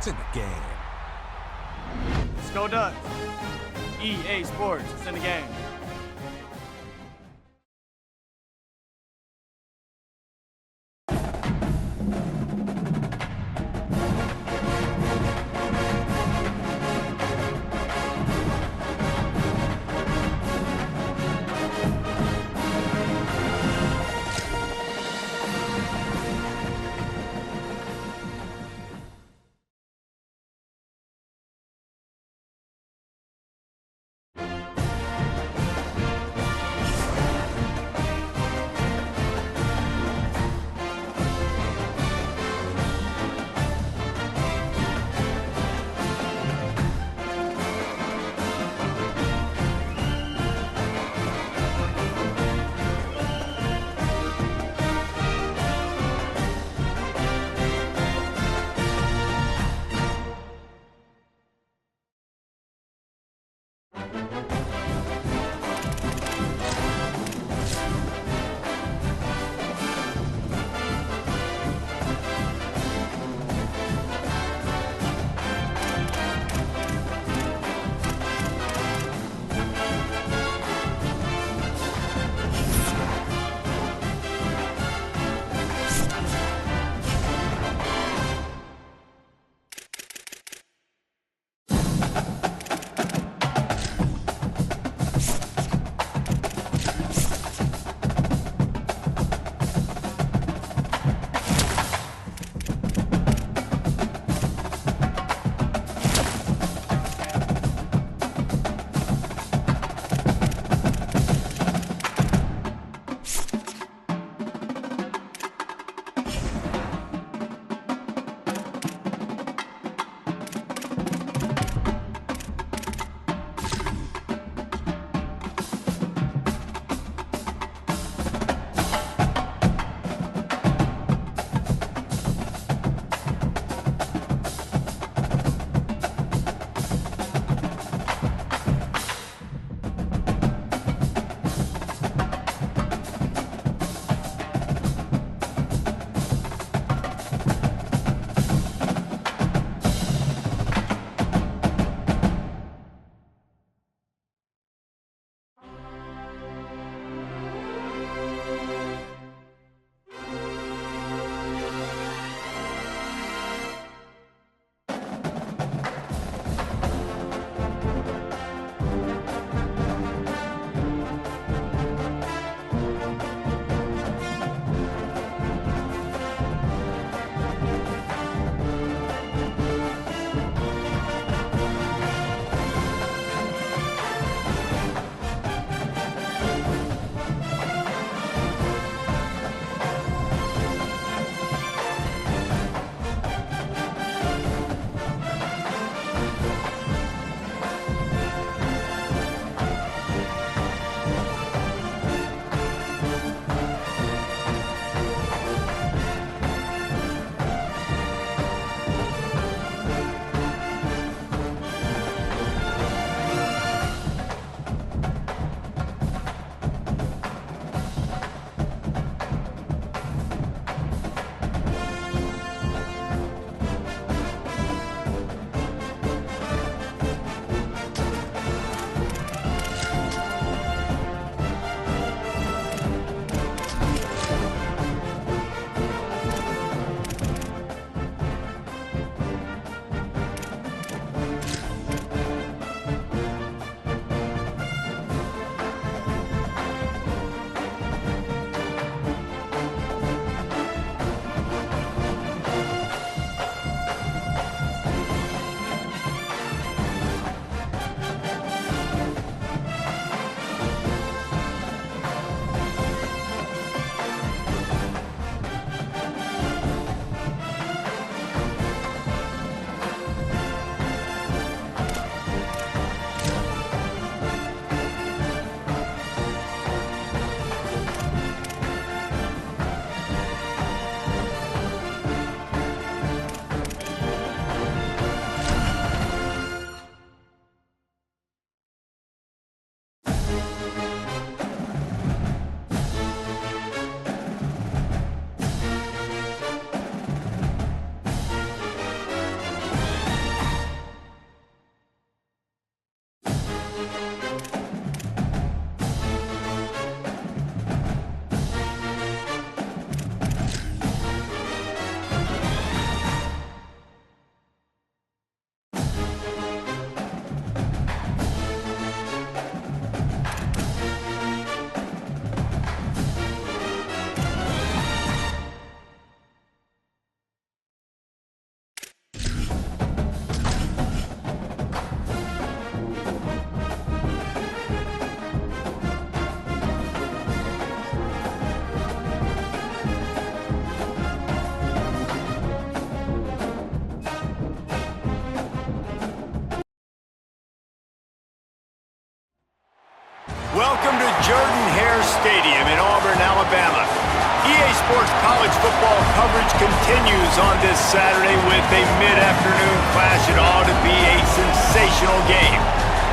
It's in the game. Let's go Ducks. EA Sports, it's in the game. Stadium in Auburn, Alabama. EA Sports college football coverage continues on this Saturday with a mid-afternoon clash. It ought to be a sensational game.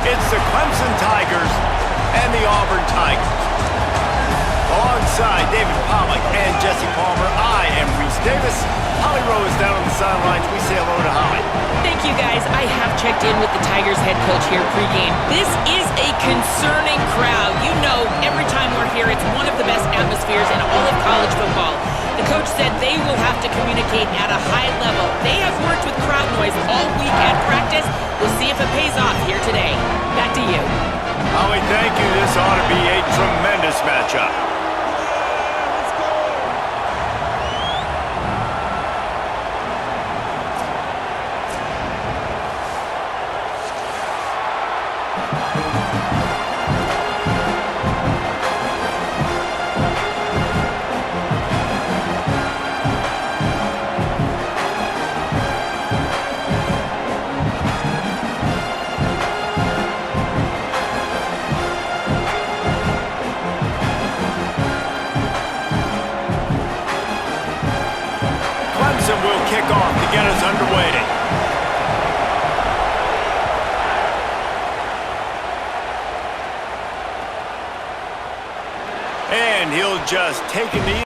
It's the Clemson Tigers and the Auburn Tigers. Alongside David Pollack and Jesse Palmer, I am Reese Davis. Holly Rowe is down on the sidelines. We say hello to Holly. Thank you, guys. I have checked in with the Tigers head coach here pregame. This is a concerning crowd. You know, every time we're here, it's one of the best atmospheres in all of college football. The coach said they will have to communicate at a high level. They have worked with crowd noise all week at practice. We'll see if it pays off here today. Back to you. Holly, thank you. This ought to be a tremendous matchup. Will kick off to get us underway. And he'll just take a knee.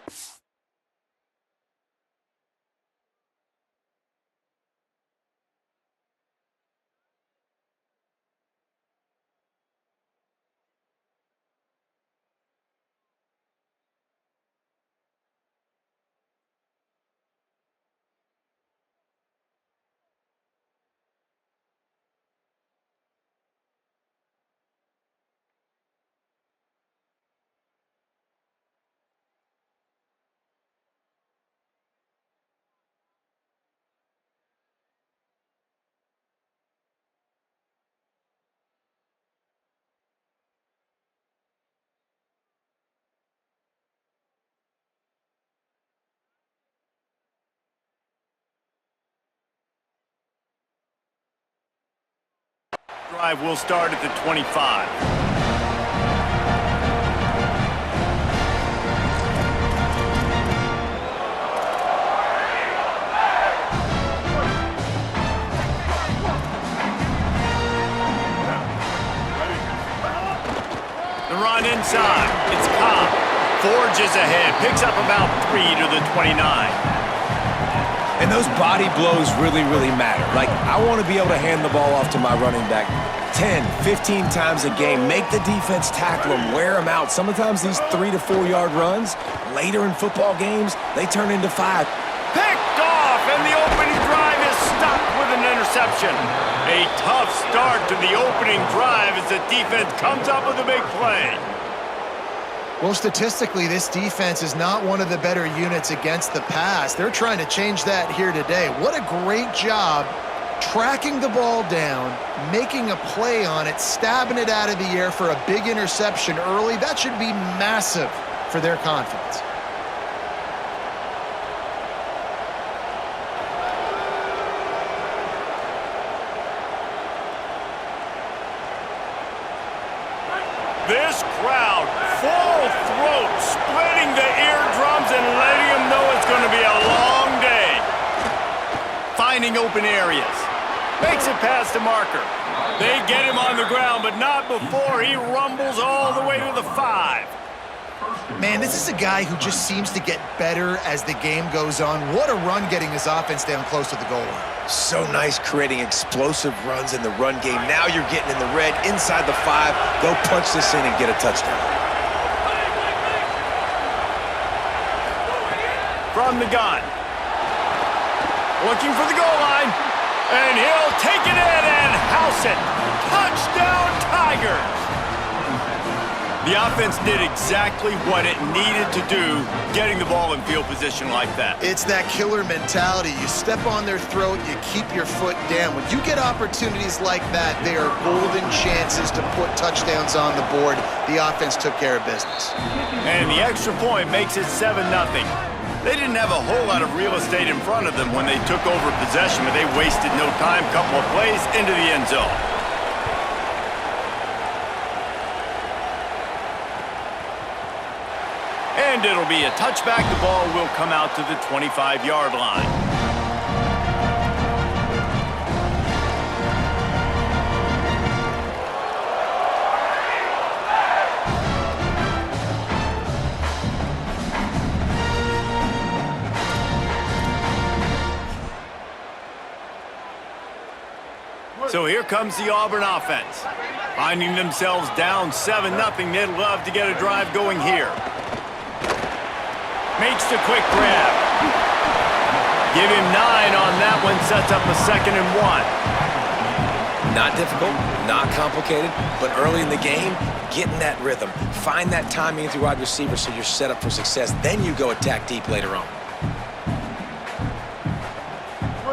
Drive will start at the 25. The run inside. It's Cobb. Forges ahead. Picks up about 3 to the 29. And those body blows really, really matter. Like, I want to be able to hand the ball off to my running back 10, 15 times a game. Make the defense tackle them, wear them out. Sometimes these 3 to 4 yard runs, later in football games, they turn into 5. Picked off, and the opening drive is stopped with an interception. A tough start to the opening drive as the defense comes up with a big play. Well, statistically, this defense is not one of the better units against the pass. They're trying to change that here today. What a great job tracking the ball down, making a play on it, stabbing it out of the air for a big interception early. That should be massive for their confidence. This crowd, full throat, splitting the eardrums and letting them know it's going to be a long day. Finding open areas. Makes it past the marker. They get him on the ground, but not before he rumbles all the way to the 5. Man, this is a guy who just seems to get better as the game goes on. What a run getting his offense down close to the goal line. So nice creating explosive runs in the run game. Now you're getting in the red, inside the 5. Go punch this in and get a touchdown. From the gun. Looking for the goal line. And he'll take it in and house it. Touchdown, Tigers! The offense did exactly what it needed to do, getting the ball in field position like that. It's that killer mentality. You step on their throat, you keep your foot down. When you get opportunities like that, they are golden chances to put touchdowns on the board. The offense took care of business. And the extra point makes it 7-0. They didn't have a whole lot of real estate in front of them when they took over possession, but they wasted no time. Couple of plays into the end zone. And it'll be a touchback. The ball will come out to the 25-yard line. So here comes the Auburn offense. Finding themselves down 7-0, they'd love to get a drive going here. Makes the quick grab. Give him 9 on that one, sets up a 2nd and 1. Not difficult, not complicated, but early in the game, get in that rhythm. Find that timing with your wide receiver so you're set up for success. Then you go attack deep later on.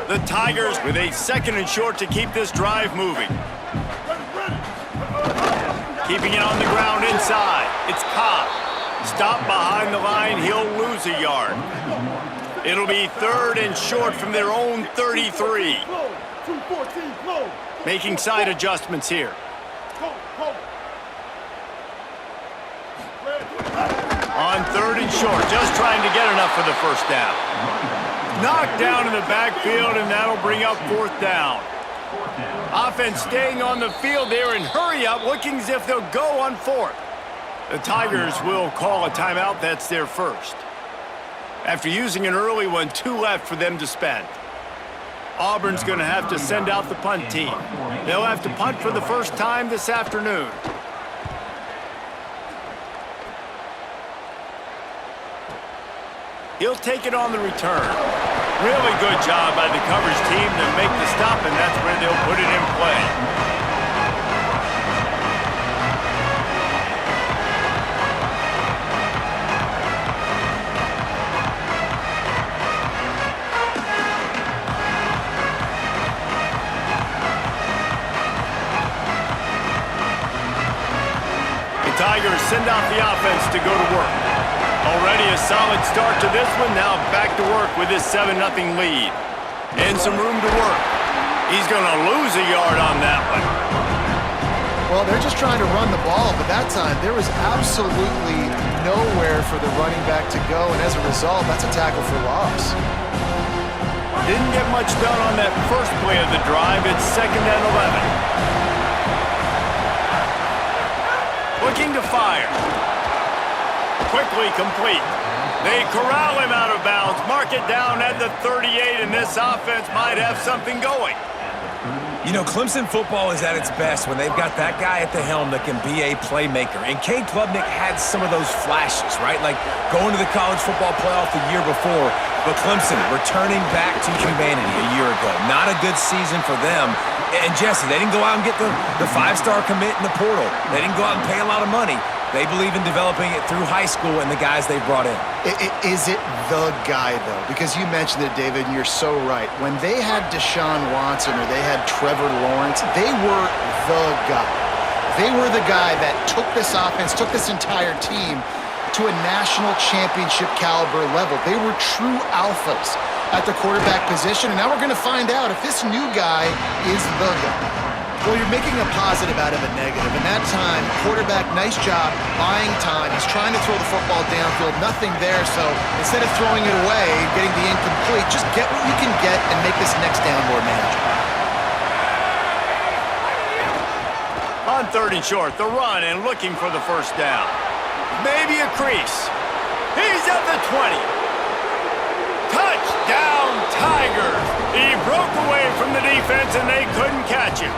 The Tigers with a 2nd and short to keep this drive moving. Keeping it on the ground inside. It's Cobb. Stop behind the line. He'll lose a yard. It'll be 3rd and short from their own 33. Making side adjustments here. On 3rd and short. Just trying to get enough for the first down. Knocked down in the backfield, and that'll bring up 4th down. Offense staying on the field there and hurry up, looking as if they'll go on 4th. The Tigers will call a timeout. That's their first. After using an early one, 2 left for them to spend. Auburn's going to have to send out the punt team. They'll have to punt for the first time this afternoon. He'll take it on the return. Really good job by the coverage team to make the stop, and that's where they'll put it in play. The Tigers send out the offense to go to work. Already a solid start to this one. Now back to work with his 7-0 lead. And some room to work. He's going to lose a yard on that one. Well, they're just trying to run the ball, but that time there was absolutely nowhere for the running back to go, and as a result, that's a tackle for loss. Didn't get much done on that first play of the drive. It's 2nd and 11. Looking to fire. Quickly complete. They corral him out of bounds, mark it down at the 38, and this offense might have something going. You know, Clemson football is at its best when they've got that guy at the helm that can be a playmaker. And Cade Klubnik had some of those flashes, right? Like going to the college football playoff the year before. But Clemson returning back to humanity a year ago. Not a good season for them. And Jesse, they didn't go out and get the 5-star commit in the portal. They didn't go out and pay a lot of money. They believe in developing it through high school and the guys they've brought in. Is it the guy, though? Because you mentioned it, David, and you're so right. When they had Deshaun Watson or they had Trevor Lawrence, they were the guy. They were the guy that took this offense, took this entire team to a national championship caliber level. They were true alphas at the quarterback position, and now we're going to find out if this new guy is the guy. Well, you're making a positive out of a negative. And that time, quarterback, nice job, buying time. He's trying to throw the football downfield, nothing there. So instead of throwing it away, getting the incomplete, just get what you can get and make this next down more manageable. On 3rd and short, the run and looking for the first down. Maybe a crease. He's at the 20. Touchdown, Tigers! He broke away from the defense and they couldn't catch him.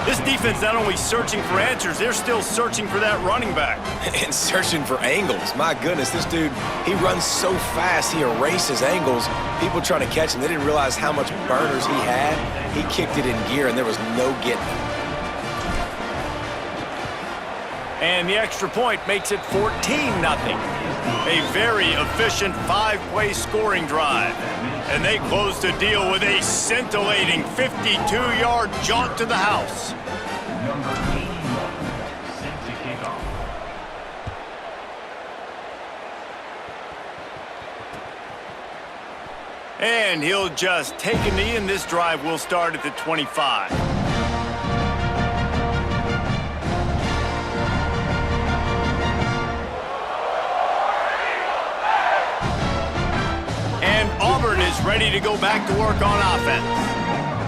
This defense not only searching for answers, they're still searching for that running back. And searching for angles. My goodness, this dude, he runs so fast, he erases angles. People trying to catch him, they didn't realize how much burners he had. He kicked it in gear and there was no getting it. And the extra point makes it 14-0. A very efficient 5-play scoring drive. And they close the deal with a scintillating 52-yard jaunt to the house. And he'll just take a knee, and this drive will start at the 25. ready to go back to work on offense.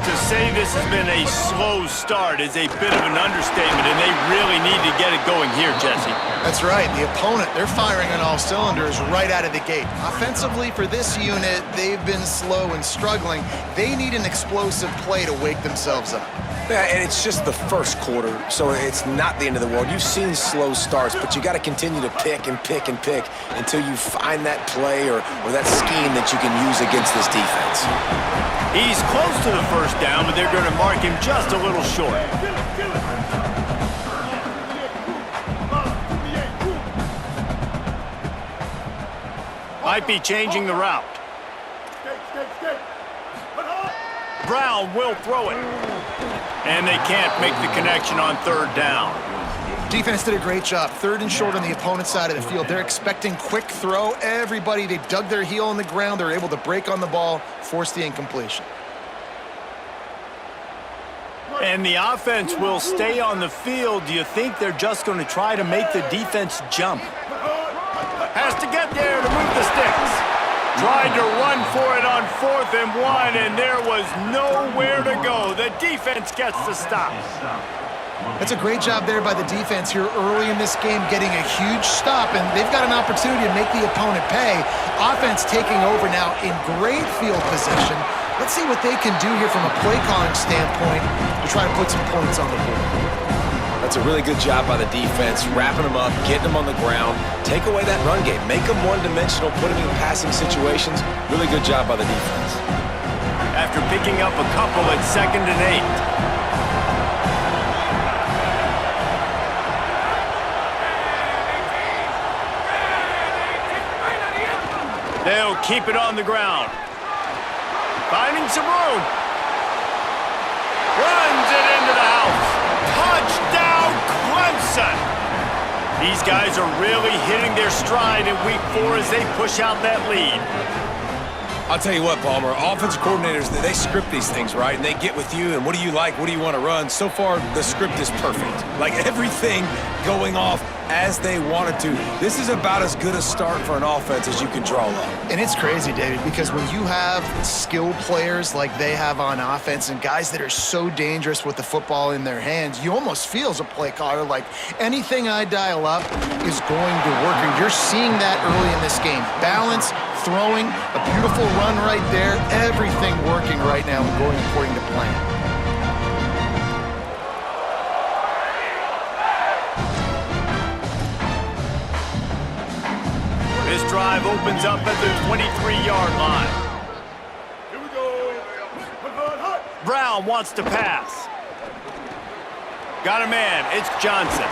To say this has been a slow start is a bit of an understatement, and they really need to get it going here, Jesse. That's right. The opponent, they're firing on all cylinders right out of the gate. Offensively, for this unit, they've been slow and struggling. They need an explosive play to wake themselves up. Yeah, and it's just the first quarter, so it's not the end of the world. You've seen slow starts, but you got to continue to pick and pick and pick until you find that play or that scheme that you can use against this defense. He's close to the first down, but they're going to mark him just a little short. Might be changing the route. Brown will throw it. And they can't make the connection on third down. Defense did a great job. Third and short on the opponent's side of the field. They're expecting quick throw. Everybody, they dug their heel on the ground. They're able to break on the ball, force the incompletion. And the offense will stay on the field. Do you think they're just going to try to make the defense jump? Has to get there to move the sticks. Tried to run for it on 4th and 1, and there was nowhere to go. The defense gets the stop. That's a great job there by the defense here early in this game, getting a huge stop, and they've got an opportunity to make the opponent pay. Offense taking over now in great field position. Let's see what they can do here from a play calling standpoint to try to put some points on the board. That's a really good job by the defense, wrapping them up, getting them on the ground, take away that run game, make them one-dimensional, put them in passing situations. Really good job by the defense. After picking up a couple at 2nd and 8. They'll keep it on the ground. Finding some room. Runs it into the house. Touchdown, Clemson! These guys are really hitting their stride in week 4 as they push out that lead. I'll tell you what, Palmer, offensive coordinators, they script these things, right? And they get with you, and what do you like? What do you want to run? So far, the script is perfect. Like, everything going off as they wanted to. This is about as good a start for an offense as you can draw up. And it's crazy, David, because when you have skilled players like they have on offense and guys that are so dangerous with the football in their hands, you almost feel as a play caller like anything I dial up is going to work. And you're seeing that early in this game. Balance, throwing, a beautiful run right there, everything working right now and going according to plan. This drive opens up at the 23-yard line. Here we go. Brown wants to pass. Got a man. It's Johnson.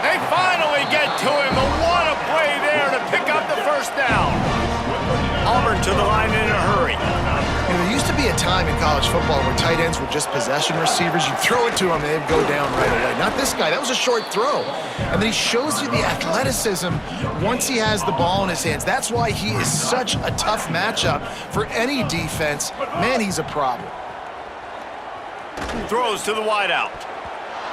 They finally get to him. But what a play there to pick up the first down. Auburn to the line in a hurry. You know, there used to be a time in college football where tight ends were just possession receivers. You throw it to them, and they'd go down right away. Not this guy. That was a short throw. And then he shows you the athleticism once he has the ball in his hands. That's why he is such a tough matchup for any defense. Man, he's a problem. Throws to the wideout.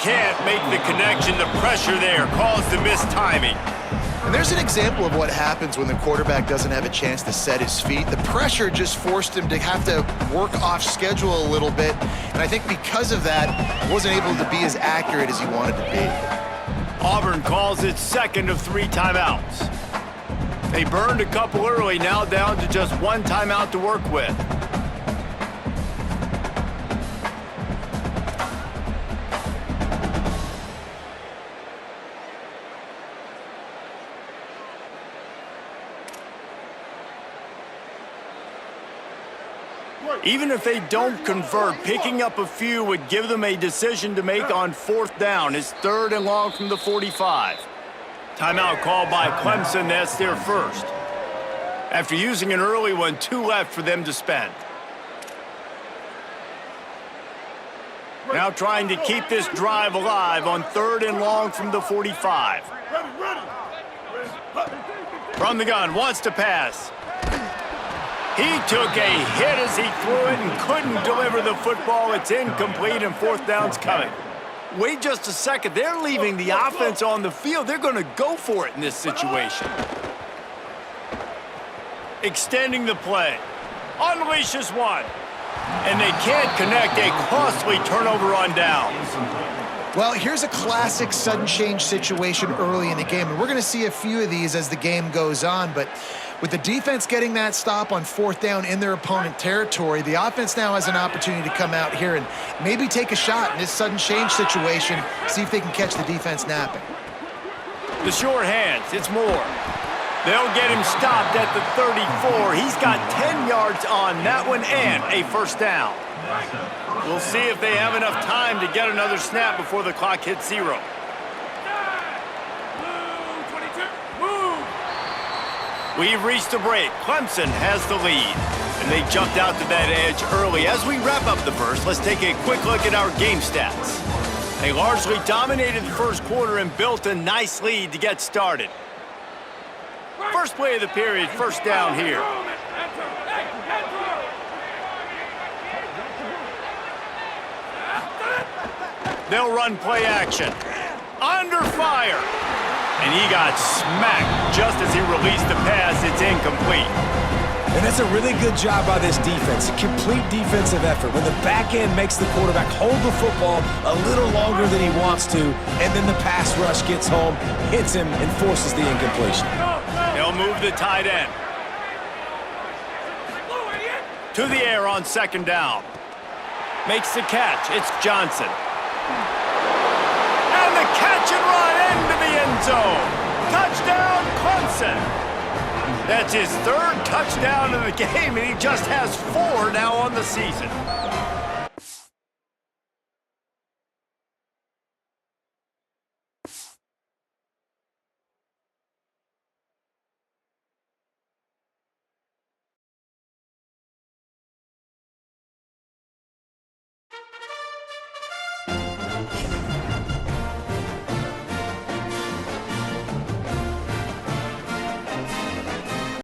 Can't make the connection. The pressure there caused the mistiming. And there's an example of what happens when the quarterback doesn't have a chance to set his feet. The pressure just forced him to have to work off schedule a little bit. And I think because of that, he wasn't able to be as accurate as he wanted to be. Auburn calls its second of 3 timeouts. They burned a couple early, now down to just 1 timeout to work with. Even if they don't convert, picking up a few would give them a decision to make on 4th down. It's 3rd and long from the 45. Timeout called by Clemson. That's their first. After using an early one, 2 left for them to spend. Now trying to keep this drive alive on 3rd and long from the 45. From the gun, wants to pass. He took a hit as he threw it and couldn't deliver the football. It's incomplete and 4th down's coming. Wait just a second. They're leaving the offense on the field. They're going to go for it in this situation. Extending the play. unleashes one. And they can't connect a costly turnover on downs. Well, here's a classic sudden change situation early in the game, and we're going to see a few of these as the game goes on, but with the defense getting that stop on 4th down in their opponent territory, the offense now has an opportunity to come out here and maybe take a shot in this sudden change situation, see if they can catch the defense napping. The short hands, it's Moore. They'll get him stopped at the 34. He's got 10 yards on that one and a first down. We'll see if they have enough time to get another snap before the clock hits 0. We've reached a break. Clemson has the lead, and they jumped out to that edge early. As we wrap up the first, let's take a quick look at our game stats. They largely dominated the first quarter and built a nice lead to get started. First play of the period, first down here. They'll run play action. Under fire. And he got smacked just as he released the pass. It's incomplete. And that's a really good job by this defense, a complete defensive effort. When the back end makes the quarterback hold the football a little longer than he wants to, and then the pass rush gets home, hits him, and forces the incompletion. They'll move the tight end. To the air on 2nd down. Makes the catch. It's Johnson. And the catch and run into the end zone. Touchdown, Clemson. That's his 3rd touchdown of the game, and he just has 4 now on the season.